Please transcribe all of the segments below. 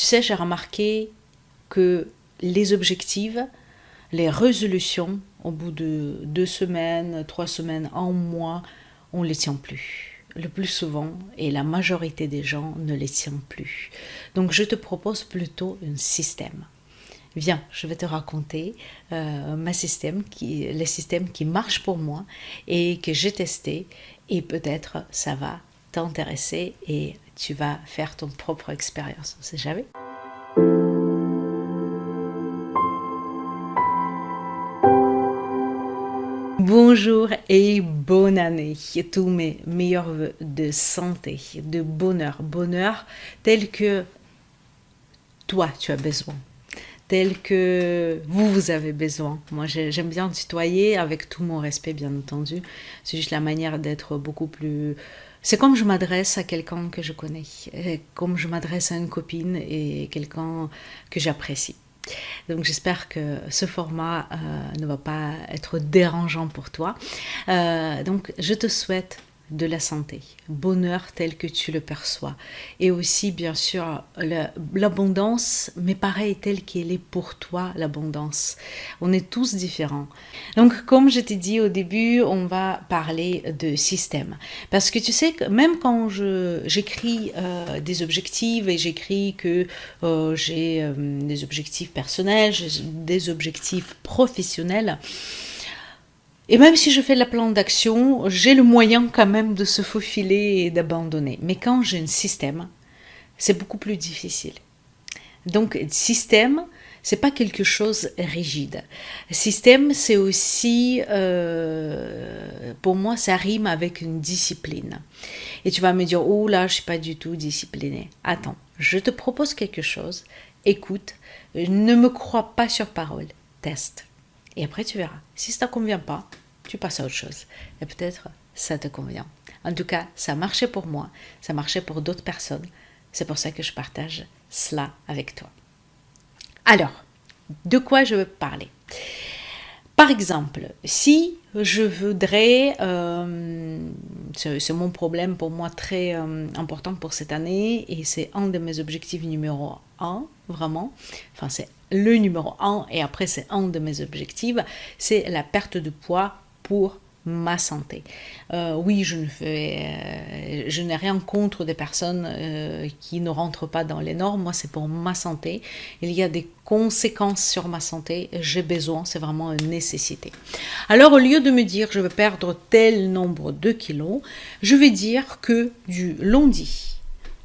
Tu sais, j'ai remarqué que les objectifs, les résolutions, au bout de 2 semaines, 3 semaines, un mois, on ne les tient plus. Le plus souvent, et la majorité des gens ne les tient plus. Donc je te propose plutôt un système. Viens, je vais te raconter les systèmes qui marchent pour moi et que j'ai testé, et peut-être ça va t'intéresser et tu vas faire ton propre expérience. On ne sait jamais. Bonjour et bonne année. Tous mes meilleurs vœux de santé, de bonheur. Bonheur tel que toi tu as besoin, tel que vous avez besoin. Moi j'aime bien tutoyer avec tout mon respect bien entendu. C'est juste la manière d'être beaucoup plus... C'est comme je m'adresse à quelqu'un que je connais, comme je m'adresse à une copine et quelqu'un que j'apprécie. Donc j'espère que ce format ne va pas être dérangeant pour toi. Donc je te souhaite de la santé, bonheur tel que tu le perçois, et aussi bien sûr l'abondance, mais pareil telle qu'elle est pour toi, l'abondance. On est tous différents. Donc comme je t'ai dit au début, on va parler de système, parce que tu sais que même quand j'écris des objectifs, et j'écris que j'ai des objectifs personnels, j'ai des objectifs professionnels, et même si je fais le plan d'action, j'ai le moyen quand même de se faufiler et d'abandonner. Mais quand j'ai un système, c'est beaucoup plus difficile. Donc, système, c'est pas quelque chose rigide. Système, c'est aussi, pour moi, ça rime avec une discipline. Et tu vas me dire, oh là, je suis pas du tout disciplinée. Attends, je te propose quelque chose. Écoute, ne me crois pas sur parole. Teste. Et après, tu verras. Si ça ne te convient pas, tu passes à autre chose. Et peut-être, ça te convient. En tout cas, ça marchait pour moi. Ça marchait pour d'autres personnes. C'est pour ça que je partage cela avec toi. Alors, de quoi je veux parler? Par exemple, si je voudrais, c'est mon problème pour moi très important pour cette année, et c'est un de mes objectifs numéro 1, vraiment, enfin c'est le numéro 1, et après c'est un de mes objectifs, c'est la perte de poids pour ma santé. Oui, je n'ai rien contre des personnes qui ne rentrent pas dans les normes. Moi, c'est pour ma santé. Il y a des conséquences sur ma santé. J'ai besoin, c'est vraiment une nécessité. Alors, au lieu de me dire je vais perdre tel nombre de kilos, je vais dire que du lundi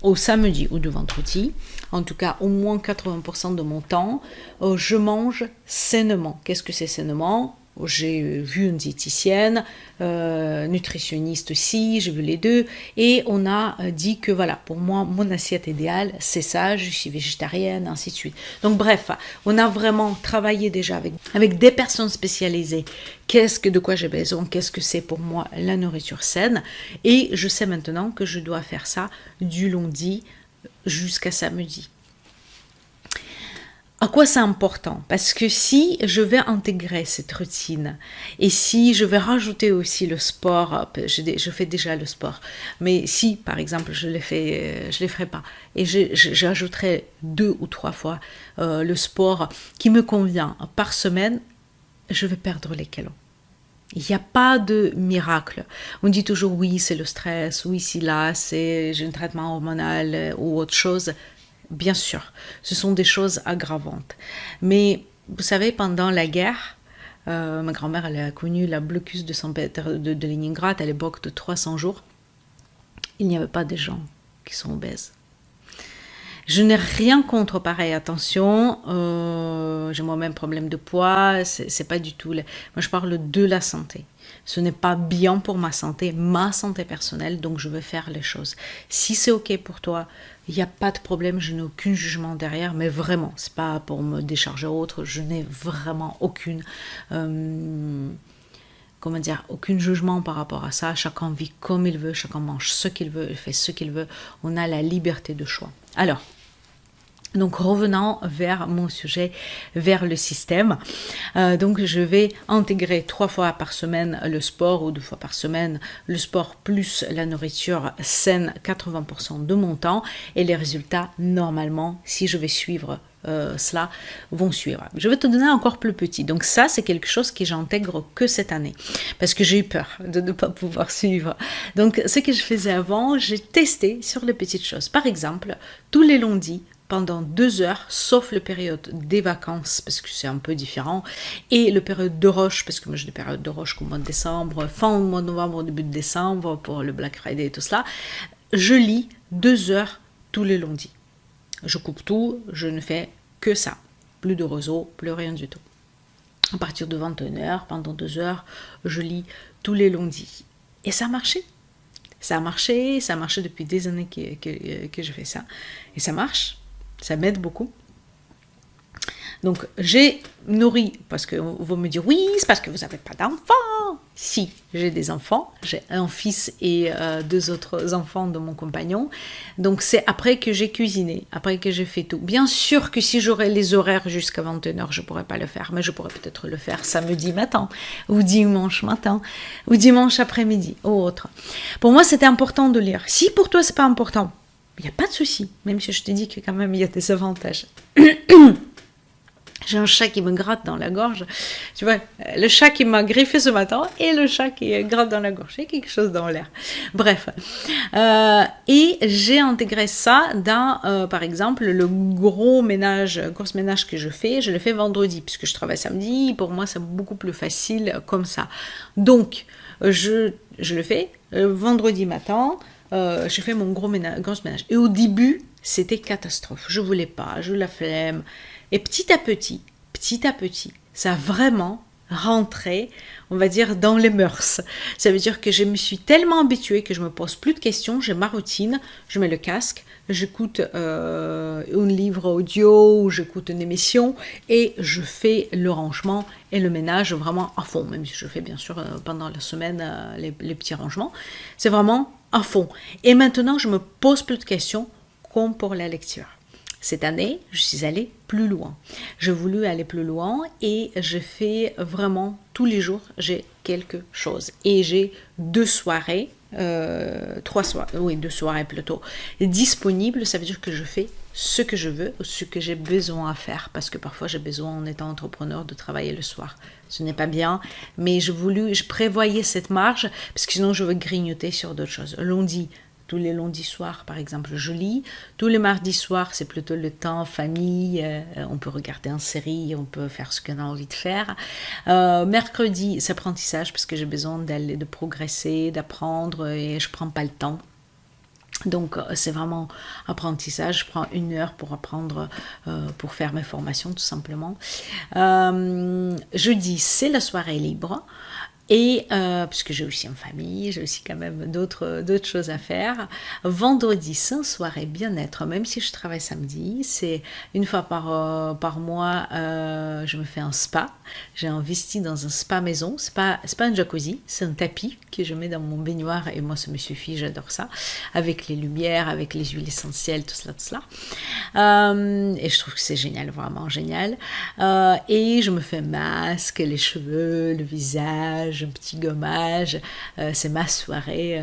au samedi ou du vendredi, en tout cas au moins 80% de mon temps, je mange sainement. Qu'est-ce que c'est sainement? J'ai vu une diététicienne, nutritionniste aussi, j'ai vu les deux, et on a dit que voilà, pour moi, mon assiette idéale, c'est ça, je suis végétarienne, ainsi de suite. Donc bref, on a vraiment travaillé déjà avec des personnes spécialisées, de quoi j'ai besoin, qu'est-ce que c'est pour moi la nourriture saine, et je sais maintenant que je dois faire ça du lundi jusqu'à samedi. À quoi c'est important? Parce que si je vais intégrer cette routine, et si je vais rajouter aussi le sport, je fais déjà le sport, mais si par exemple je le ferai pas, et j'ajouterai 2 ou 3 fois le sport qui me convient par semaine, je vais perdre les kilos. Il n'y a pas de miracle. On dit toujours oui, c'est le stress, oui, si là, j'ai un traitement hormonal ou autre chose. Bien sûr, ce sont des choses aggravantes. Mais vous savez, pendant la guerre, ma grand-mère elle a connu la blocus de Leningrad à l'époque de 300 jours. Il n'y avait pas de gens qui sont obèses. Je n'ai rien contre pareil, attention, j'ai moi-même problème de poids, c'est pas du tout... Moi je parle de la santé. Ce n'est pas bien pour ma santé personnelle, donc je veux faire les choses. Si c'est ok pour toi, il n'y a pas de problème, je n'ai aucun jugement derrière, mais vraiment, c'est pas pour me décharger ou autre, je n'ai vraiment aucun jugement par rapport à ça. Chacun vit comme il veut, chacun mange ce qu'il veut, il fait ce qu'il veut, on a la liberté de choix. Alors, Donc revenant vers mon sujet, vers le système, donc je vais intégrer 3 fois par semaine le sport ou 2 fois par semaine le sport plus la nourriture saine 80% de mon temps et les résultats normalement si je vais suivre cela vont suivre. Je vais te donner encore plus petit. Donc ça, c'est quelque chose que j'intègre que cette année parce que j'ai eu peur de ne pas pouvoir suivre. Donc ce que je faisais avant, j'ai testé sur les petites choses. Par exemple, tous les lundis, pendant 2 heures, sauf le période des vacances, parce que c'est un peu différent, et le période de roche, parce que moi j'ai des périodes de roche comme mois de décembre, fin mois de novembre, début de décembre, pour le Black Friday et tout cela, je lis 2 heures tous les lundis. Je coupe tout, je ne fais que ça. Plus de réseau, plus rien du tout. À partir de 21h, pendant 2 heures, je lis tous les lundis. Et ça a marché. Ça a marché depuis des années que je fais ça. Et ça marche, ça m'aide beaucoup. Donc j'ai nourri, parce que vous me dire oui, c'est parce que vous n'avez pas d'enfants. Si, j'ai des enfants, j'ai un fils et 2 autres enfants de mon compagnon. Donc c'est après que j'ai cuisiné, après que j'ai fait tout. Bien sûr que si j'aurais les horaires jusqu'à 21h, je ne pourrais pas le faire, mais je pourrais peut-être le faire samedi matin, ou dimanche matin, ou dimanche après-midi, ou autre. Pour moi, c'était important de lire. Si pour toi, c'est pas important, il n'y a pas de souci, même si je te dis que quand même, il y a des avantages. J'ai un chat qui me gratte dans la gorge. Tu vois, le chat qui m'a griffé ce matin et le chat qui gratte dans la gorge. Il y a quelque chose dans l'air. Bref. Et j'ai intégré ça dans, par exemple, le gros ménage que je le fais vendredi, puisque je travaille samedi. Pour moi, c'est beaucoup plus facile comme ça. Donc, je le fais vendredi matin. Je fais mon gros ménage. Et au début, c'était catastrophe. Je voulais pas, je la flemme. Et petit à petit, ça a vraiment rentré, on va dire, dans les mœurs. Ça veut dire que je me suis tellement habituée que je me pose plus de questions, j'ai ma routine, je mets le casque, j'écoute un livre audio ou j'écoute une émission et je fais le rangement et le ménage vraiment à fond, même si je fais bien sûr pendant la semaine les petits rangements. C'est vraiment à fond. Et maintenant, je me pose plus de questions comme pour la lecture. Cette année, je suis allée plus loin. J'ai voulu aller plus loin et je fais vraiment tous les jours, j'ai quelque chose. Et j'ai 2 soirées, 2 soirées plutôt, disponibles. Ça veut dire que je fais ce que je veux, ce que j'ai besoin à faire. Parce que parfois, j'ai besoin, en étant entrepreneur, de travailler le soir. Ce n'est pas bien, mais je prévoyais cette marge, parce que sinon, je veux grignoter sur d'autres choses. Lundi, tous les lundis soirs, par exemple, je lis. Tous les mardis soirs, c'est plutôt le temps famille. On peut regarder une série, on peut faire ce qu'on a envie de faire. Mercredi, c'est apprentissage parce que j'ai besoin de progresser, d'apprendre et je ne prends pas le temps. Donc, c'est vraiment apprentissage. Je prends 1 heure pour apprendre, pour faire mes formations, tout simplement. Jeudi, c'est la soirée libre. Et puisque j'ai aussi une famille, j'ai aussi quand même d'autres choses à faire. Vendredi, c'est une soirée bien-être, même si je travaille samedi. C'est une fois par mois, je me fais un spa. J'ai investi dans un spa maison. C'est pas un jacuzzi, c'est un tapis que je mets dans mon baignoire et moi ça me suffit, j'adore ça. Avec les lumières, avec les huiles essentielles, tout cela. Et je trouve que c'est génial, vraiment génial. Et je me fais masque, les cheveux, le visage, un petit gommage, c'est ma soirée,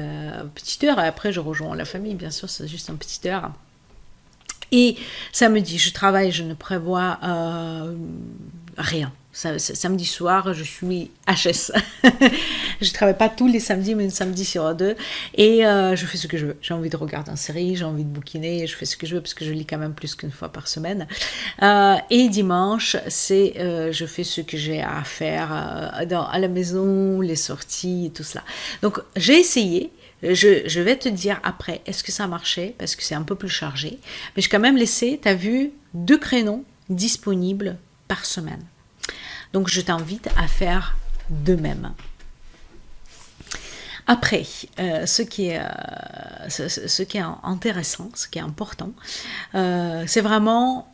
petite heure, et après je rejoins la famille, bien sûr, c'est juste une petite heure. Et samedi, je travaille, je ne prévois rien. Samedi soir, je suis HS. Je ne travaille pas tous les samedis, mais une samedi sur 2. Et je fais ce que je veux. J'ai envie de regarder une série, j'ai envie de bouquiner, je fais ce que je veux parce que je lis quand même plus qu'une fois par semaine. Et dimanche, je fais ce que j'ai à faire à la maison, les sorties, tout cela. Donc, j'ai essayé. Je vais te dire après, est-ce que ça a marché? Parce que c'est un peu plus chargé. Mais j'ai quand même laissé, tu as vu, 2 créneaux disponibles par semaine. Donc, je t'invite à faire de même. Après, ce qui est intéressant, ce qui est important, c'est vraiment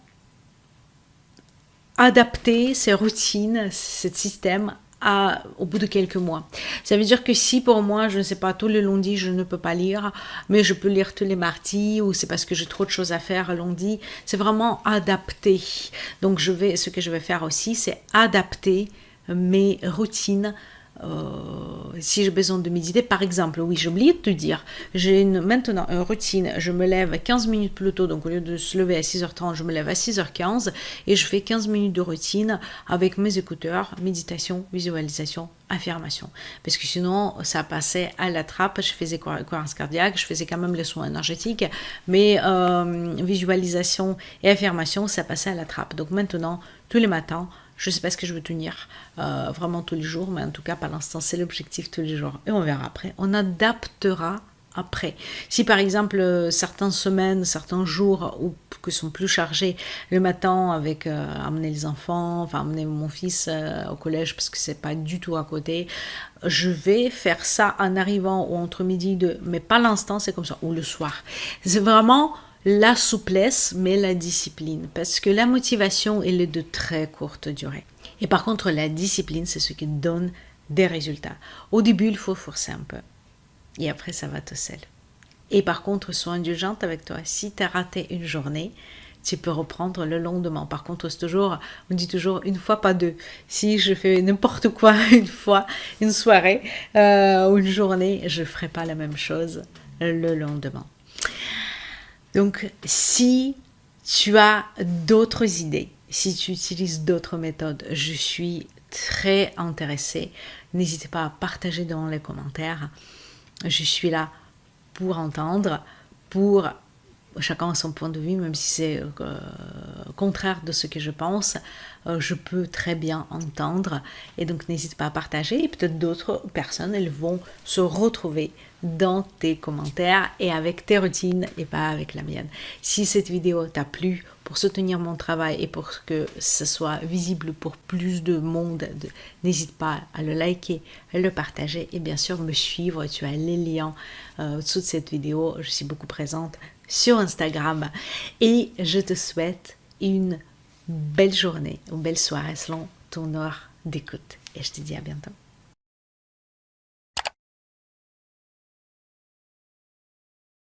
adapter ces routines, ce système au bout de quelques mois. Ça veut dire que si pour moi, je ne sais pas, tous les lundis, je ne peux pas lire, mais je peux lire tous les mardis, ou c'est parce que j'ai trop de choses à faire lundi, c'est vraiment adapté. Donc ce que je vais faire aussi, c'est adapter mes routines. Si j'ai besoin de méditer, par exemple, oui, j'ai oublié de te dire, j'ai maintenant une routine, je me lève 15 minutes plus tôt, donc au lieu de se lever à 6h30, je me lève à 6h15 et je fais 15 minutes de routine avec mes écouteurs, méditation, visualisation, affirmation. Parce que sinon, ça passait à la trappe, je faisais cohérence cardiaque, je faisais quand même les soins énergétiques, mais visualisation et affirmation, ça passait à la trappe. Donc maintenant, tous les matins, je ne sais pas ce que je veux tenir vraiment tous les jours, mais en tout cas, par l'instant, c'est l'objectif tous les jours. Et on verra après. On adaptera après. Si par exemple, certaines semaines, certains jours qui sont plus chargés le matin avec amener les enfants, enfin amener mon fils au collège parce que c'est pas du tout à côté, je vais faire ça en arrivant ou entre midi et deux, mais pas l'instant, c'est comme ça, ou le soir. C'est vraiment la souplesse, mais la discipline. Parce que la motivation, elle est de très courte durée. Et par contre, la discipline, c'est ce qui donne des résultats. Au début, il faut forcer un peu. Et après, ça va tout seul. Et par contre, sois indulgente avec toi. Si tu as raté une journée, tu peux reprendre le lendemain. Par contre, on dit toujours une fois, pas deux. Si je fais n'importe quoi une fois, une soirée ou une journée, je ne ferai pas la même chose le lendemain. Donc, si tu as d'autres idées, si tu utilises d'autres méthodes, je suis très intéressée. N'hésitez pas à partager dans les commentaires. Je suis là pour entendre, pour chacun a son point de vue, même si c'est contraire de ce que je pense, je peux très bien entendre. Et donc, n'hésite pas à partager. Et peut-être d'autres personnes, elles vont se retrouver dans tes commentaires et avec tes routines et pas avec la mienne. Si cette vidéo t'a plu, pour soutenir mon travail et pour que ce soit visible pour plus de monde, n'hésite pas à le liker, à le partager et bien sûr me suivre. Tu as les liens au-dessous de cette vidéo. Je suis beaucoup présente sur Instagram et je te souhaite une belle journée, une belle soirée selon ton heure d'écoute et je te dis à bientôt.